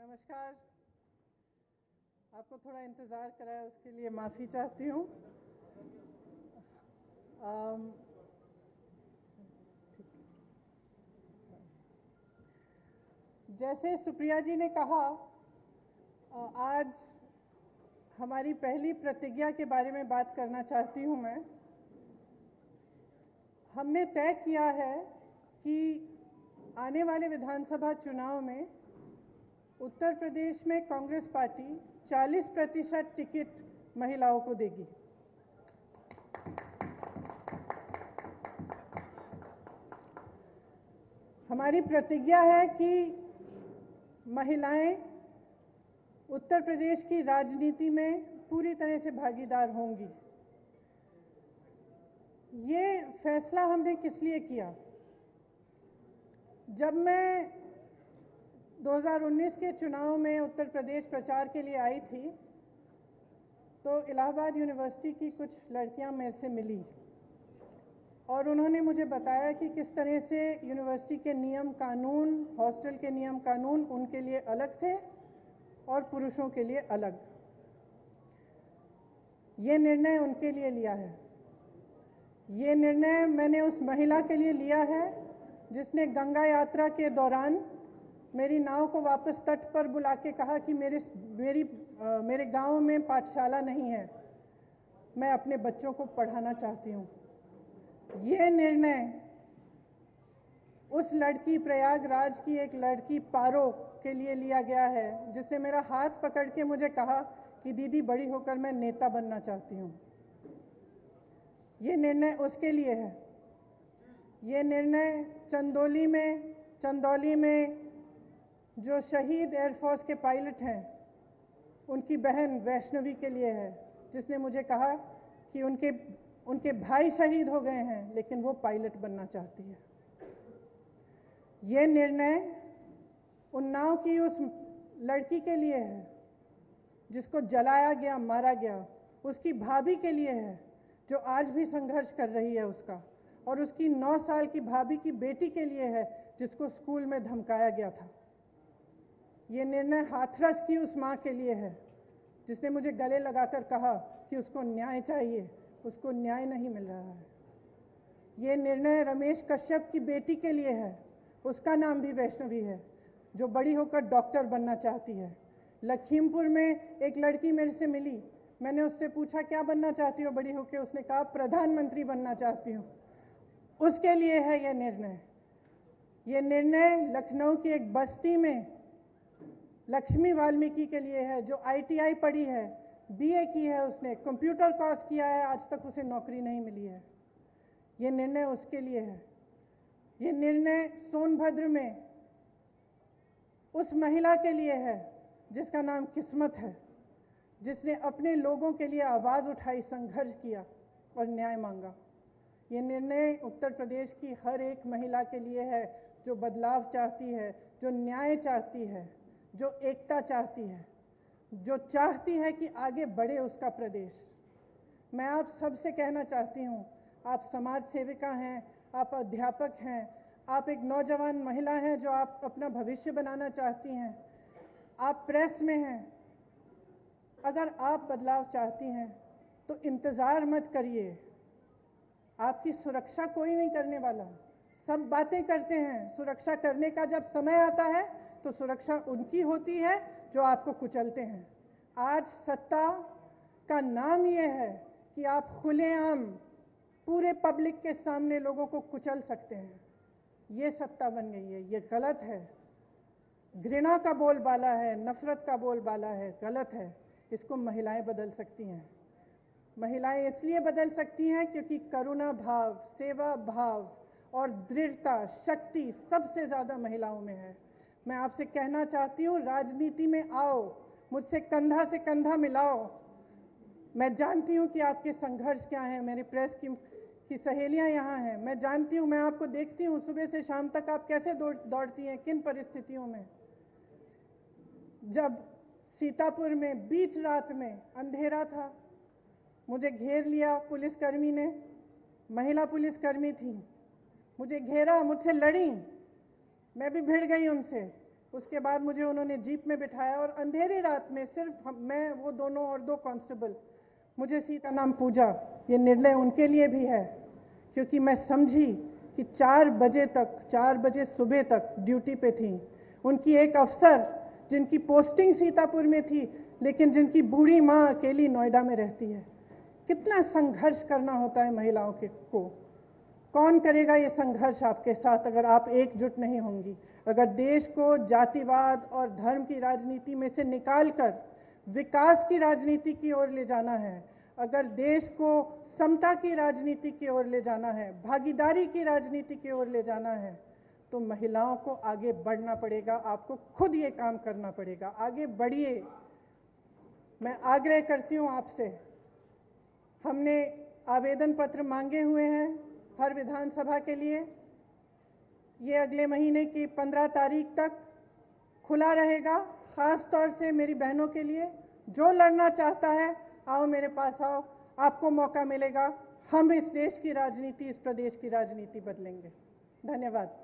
नमस्कार। आपको थोड़ा इंतज़ार कराया उसके लिए माफ़ी चाहती हूँ। जैसे सुप्रिया जी ने कहा, आज हमारी पहली प्रतिज्ञा के बारे में बात करना चाहती हूँ मैं। हमने तय किया है कि आने वाले विधानसभा चुनाव में उत्तर प्रदेश में कांग्रेस पार्टी 40% टिकट महिलाओं को देगी। हमारी प्रतिज्ञा है कि महिलाएं उत्तर प्रदेश की राजनीति में पूरी तरह से भागीदार होंगी। ये फैसला हमने किस लिए किया? जब मैं 2019 के चुनाव में उत्तर प्रदेश प्रचार के लिए आई थी, तो इलाहाबाद यूनिवर्सिटी की कुछ लड़कियां मेरे से मिली और उन्होंने मुझे बताया कि किस तरह से यूनिवर्सिटी के नियम कानून, हॉस्टल के नियम कानून उनके लिए अलग थे और पुरुषों के लिए अलग। ये निर्णय उनके लिए लिया है। ये निर्णय मैंने उस महिला के लिए लिया है जिसने गंगा यात्रा के दौरान मेरी नाव को वापस तट पर बुला के कहा कि मेरे गांव में पाठशाला नहीं है, मैं अपने बच्चों को पढ़ाना चाहती हूँ। ये निर्णय उस लड़की, प्रयागराज की एक लड़की पारो के लिए लिया गया है जिसने मेरा हाथ पकड़ के मुझे कहा कि दीदी, बड़ी होकर मैं नेता बनना चाहती हूँ। ये निर्णय उसके लिए है। ये निर्णय चंदौली में जो शहीद एयरफोर्स के पायलट हैं, उनकी बहन वैष्णवी के लिए है, जिसने मुझे कहा कि उनके भाई शहीद हो गए हैं लेकिन वो पायलट बनना चाहती है। ये निर्णय उन्नाव की उस लड़की के लिए है जिसको जलाया गया, मारा गया, उसकी भाभी के लिए है जो आज भी संघर्ष कर रही है उसका, और उसकी 9 साल की भाभी की बेटी के लिए है जिसको स्कूल में धमकाया गया था। ये निर्णय हाथरस की उस माँ के लिए है जिसने मुझे गले लगाकर कहा कि उसको न्याय चाहिए, उसको न्याय नहीं मिल रहा है। ये निर्णय रमेश कश्यप की बेटी के लिए है, उसका नाम भी वैष्णवी है, जो बड़ी होकर डॉक्टर बनना चाहती है। लखीमपुर में एक लड़की मेरे से मिली, मैंने उससे पूछा क्या बनना चाहती हो बड़ी होकर? उसने कहा प्रधानमंत्री बनना चाहती हूँ। उसके लिए है ये निर्णय। ये निर्णय लखनऊ की एक बस्ती में लक्ष्मी वाल्मीकि के लिए है, जो ITI पढ़ी है, BA की है, उसने कंप्यूटर कोर्स किया है, आज तक उसे नौकरी नहीं मिली है। ये निर्णय उसके लिए है। ये निर्णय सोनभद्र में उस महिला के लिए है जिसका नाम किस्मत है, जिसने अपने लोगों के लिए आवाज उठाई, संघर्ष किया और न्याय मांगा। ये निर्णय उत्तर प्रदेश की हर एक महिला के लिए है जो बदलाव चाहती है, जो न्याय चाहती है, जो एकता चाहती है, जो चाहती है कि आगे बढ़े उसका प्रदेश। मैं आप सबसे कहना चाहती हूँ, आप समाज सेविका हैं, आप अध्यापक हैं, आप एक नौजवान महिला हैं जो आप अपना भविष्य बनाना चाहती हैं, आप प्रेस में हैं। अगर आप बदलाव चाहती हैं तो इंतज़ार मत करिए। आपकी सुरक्षा कोई नहीं करने वाला। सब बातें करते हैं, सुरक्षा करने का जब समय आता है तो सुरक्षा उनकी होती है जो आपको कुचलते हैं। आज सत्ता का नाम यह है कि आप खुलेआम पूरे पब्लिक के सामने लोगों को कुचल सकते हैं। ये सत्ता बन गई है, ये गलत है। घृणा का बोलबाला है, नफरत का बोलबाला है, गलत है। इसको महिलाएं बदल सकती हैं। महिलाएं इसलिए बदल सकती हैं क्योंकि करुणा भाव, सेवा भाव और दृढ़ता, शक्ति सबसे ज्यादा महिलाओं में है। मैं आपसे कहना चाहती हूँ, राजनीति में आओ, मुझसे कंधा से कंधा मिलाओ। मैं जानती हूँ कि आपके संघर्ष क्या हैं। मेरी प्रेस की सहेलियां यहाँ हैं, मैं जानती हूँ, मैं आपको देखती हूँ सुबह से शाम तक आप कैसे दौड़ती हैं, किन परिस्थितियों में। जब सीतापुर में बीच रात में अंधेरा था, मुझे घेर लिया पुलिसकर्मी ने, महिला पुलिसकर्मी थी, मुझे घेरा, मुझसे लड़ी, मैं भी भिड़ गई उनसे, उसके बाद मुझे उन्होंने जीप में बिठाया और अंधेरी रात में सिर्फ मैं, वो दोनों और 2 कांस्टेबल, मुझे सीताराम पूजा। ये निर्णय उनके लिए भी है, क्योंकि मैं समझी कि 4 बजे सुबह तक ड्यूटी पे थी। उनकी एक अफसर जिनकी पोस्टिंग सीतापुर में थी, लेकिन जिनकी बूढ़ी माँ अकेली नोएडा में रहती है। कितना संघर्ष करना होता है महिलाओं को। कौन करेगा ये संघर्ष आपके साथ अगर आप एकजुट नहीं होंगी? अगर देश को जातिवाद और धर्म की राजनीति में से निकालकर विकास की राजनीति की ओर ले जाना है, अगर देश को समता की राजनीति की ओर ले जाना है, भागीदारी की राजनीति की ओर ले जाना है, तो महिलाओं को आगे बढ़ना पड़ेगा। आपको खुद ये काम करना पड़ेगा। आगे बढ़िए। मैं आग्रह करती हूँ आपसे, हमने आवेदन पत्र मांगे हुए हैं हर विधानसभा के लिए। ये अगले महीने की 15 तारीख तक खुला रहेगा, खास तौर से मेरी बहनों के लिए। जो लड़ना चाहता है, आओ मेरे पास आओ, आपको मौका मिलेगा। हम इस देश की राजनीति, इस प्रदेश की राजनीति बदलेंगे। धन्यवाद।